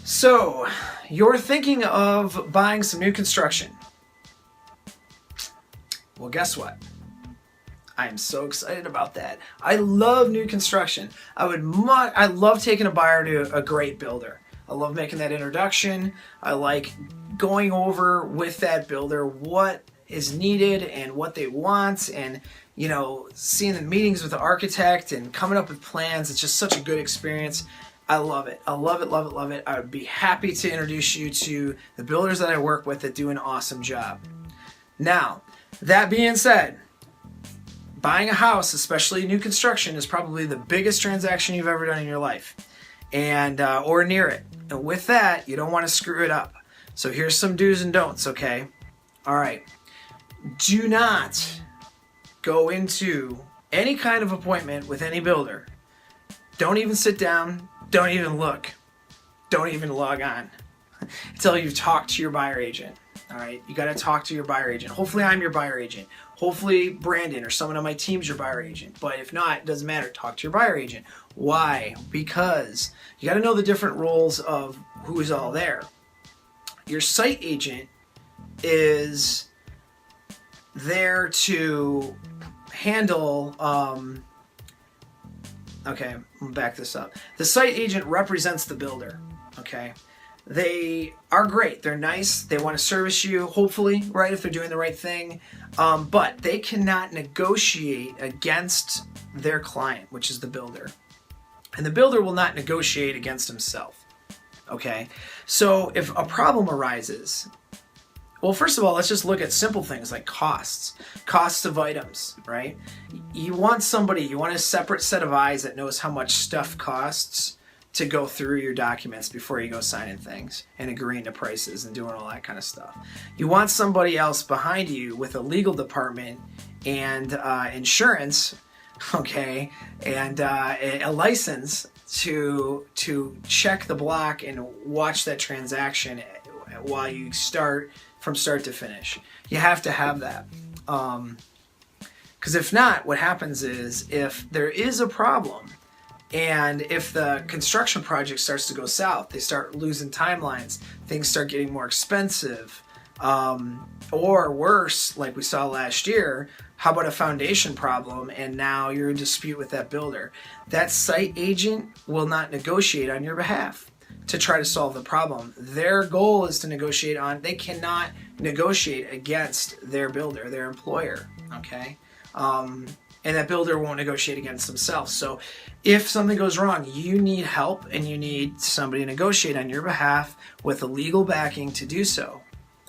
So, you're thinking of buying some new construction. Well, guess what? I am so excited about that. I love new construction. I love taking a buyer to a great builder. I love making that introduction. I like going over with that builder what is needed and what they want, and seeing the meetings with the architect and coming up with plans. It's just such a good experience. I love it. I love it, love it, love it. I would be happy to introduce you to the builders that I work with that do an awesome job. Now, that being said, buying a house, especially new construction, is probably the biggest transaction you've ever done in your life, and or near it. And with that, you don't want to screw it up. So here's some do's and don'ts, okay? All right. Do not go into any kind of appointment with any builder. Don't even sit down. Don't even look. Don't even log on until you've talked to your buyer agent. All right, you got to talk to your buyer agent. Hopefully I'm your buyer agent. Hopefully Brandon or someone on my team's your buyer agent. But if not, it doesn't matter. Talk to your buyer agent. Why? Because you got to know the different roles of who is all there. Your site agent is there to handle okay, I'm gonna back this up. The site agent represents the builder, okay? They are great. They're nice. They want to service you, hopefully, right, if they're doing the right thing. But they cannot negotiate against their client, which is the builder. And the builder will not negotiate against himself, okay? So if a problem arises, well, first of all, let's just look at simple things like costs of items, right? You want a separate set of eyes that knows how much stuff costs to go through your documents before you go signing things and agreeing to prices and doing all that kind of stuff. You want somebody else behind you with a legal department and insurance, okay, and a license to check the block and watch that transaction while you start from start to finish. You have to have that. Because if not, what happens is if there is a problem and if the construction project starts to go south, they start losing timelines, things start getting more expensive, or worse, like we saw last year, how about a foundation problem and now you're in dispute with that builder? That site agent will not negotiate on your behalf to try to solve the problem. Their goal is to negotiate they cannot negotiate against their builder, their employer, okay? And that builder won't negotiate against themselves. So if something goes wrong, you need help and you need somebody to negotiate on your behalf with a legal backing to do so,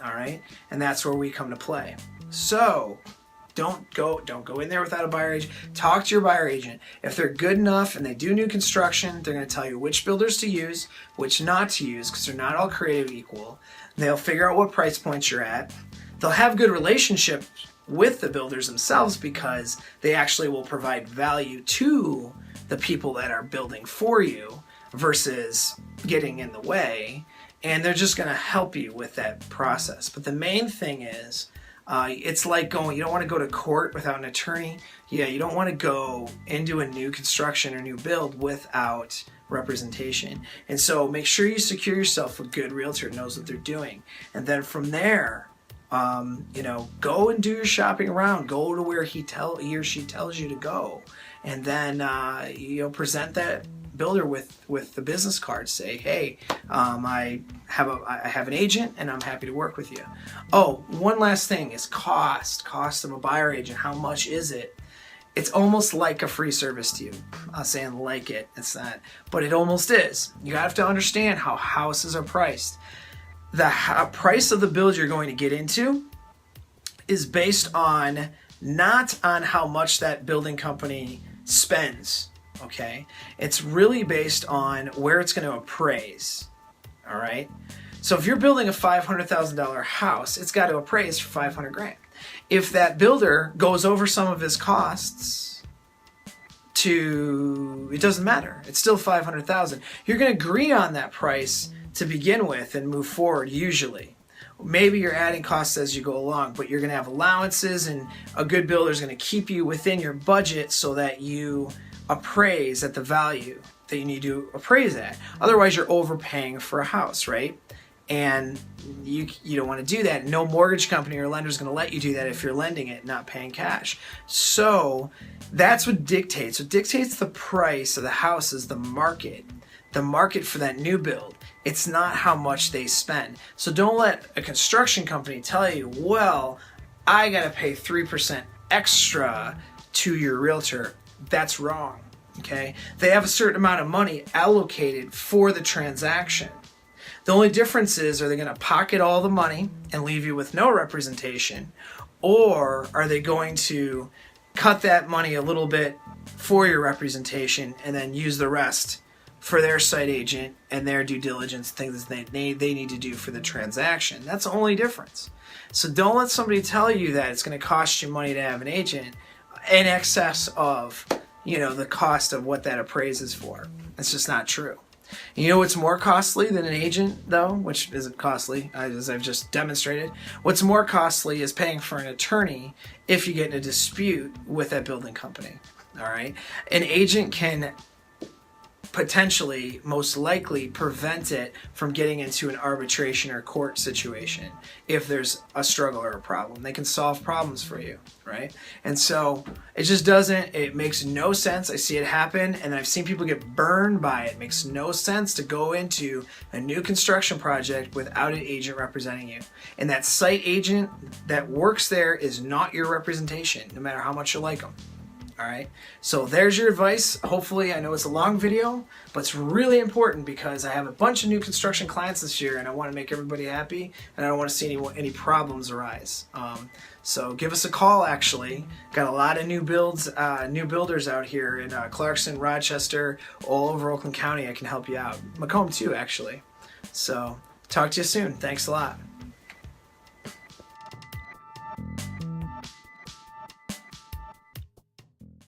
all right? And that's where we come to play. So don't go in there without a buyer agent. Talk to your buyer agent. If they're good enough and they do new construction, they're going to tell you which builders to use, which not to use, because they're not all created equal. They'll figure out what price points you're at. They'll have good relationships with the builders themselves because they actually will provide value to the people that are building for you versus getting in the way. And they're just going to help you with that process. But the main thing is, it's like you don't want to go to court without an attorney. Yeah, you don't want to go into a new construction or new build without representation. And so make sure you secure yourself a good realtor who knows what they're doing. And then from there, go and do your shopping around. Go to where he or she tells you to go. And then, present that builder with the business card. Say, hey, I have an agent and I'm happy to work with you. Oh, one last thing is cost of a buyer agent. How much is it? It's almost like a free service to you. I'm not saying like it, it's not, but it almost is. You have to understand how houses are priced. The price of the build you're going to get into is based on not on how much that building company spends. Okay, it's really based on where it's going to appraise. All right, so if you're building a $500,000 house, it's got to appraise for $500,000. If that builder goes over some of his costs, it doesn't matter. It's still $500,000. You're going to agree on that price to begin with and move forward. Usually, maybe you're adding costs as you go along, but you're going to have allowances, and a good builder is going to keep you within your budget so that you appraise at the value that you need to appraise at. Otherwise, you're overpaying for a house, right? And you don't want to do that. No mortgage company or lender is going to let you do that if you're lending it, not paying cash. So that's what dictates. What dictates the price of the house is the market for that new build. It's not how much they spend. So don't let a construction company tell you, well, I got to pay 3% extra to your realtor. That's wrong. Okay? They have a certain amount of money allocated for the transaction. The only difference is, are they going to pocket all the money and leave you with no representation, or are they going to cut that money a little bit for your representation and then use the rest for their site agent and their due diligence, things they need to do for the transaction? That's the only difference. So don't let somebody tell you that it's going to cost you money to have an agent in excess of, the cost of what that appraises for. That's just not true. You know what's more costly than an agent, though, which isn't costly, as I've just demonstrated? What's more costly is paying for an attorney if you get in a dispute with that building company. All right? An agent can potentially, most likely, prevent it from getting into an arbitration or court situation if there's a struggle or a problem. They can solve problems for you, right? And so it makes no sense. I see it happen, and I've seen people get burned by it. It makes no sense to go into a new construction project without an agent representing you. And that site agent that works there is not your representation, no matter how much you like them. All right, so there's your advice. Hopefully, I know it's a long video, but it's really important because I have a bunch of new construction clients this year, and I want to make everybody happy, and I don't want to see any problems arise. So give us a call. Actually, got a lot of new builders out here in Clarkson, Rochester, all over Oakland County. I can help you out. Macomb too, actually. So talk to you soon. Thanks a lot.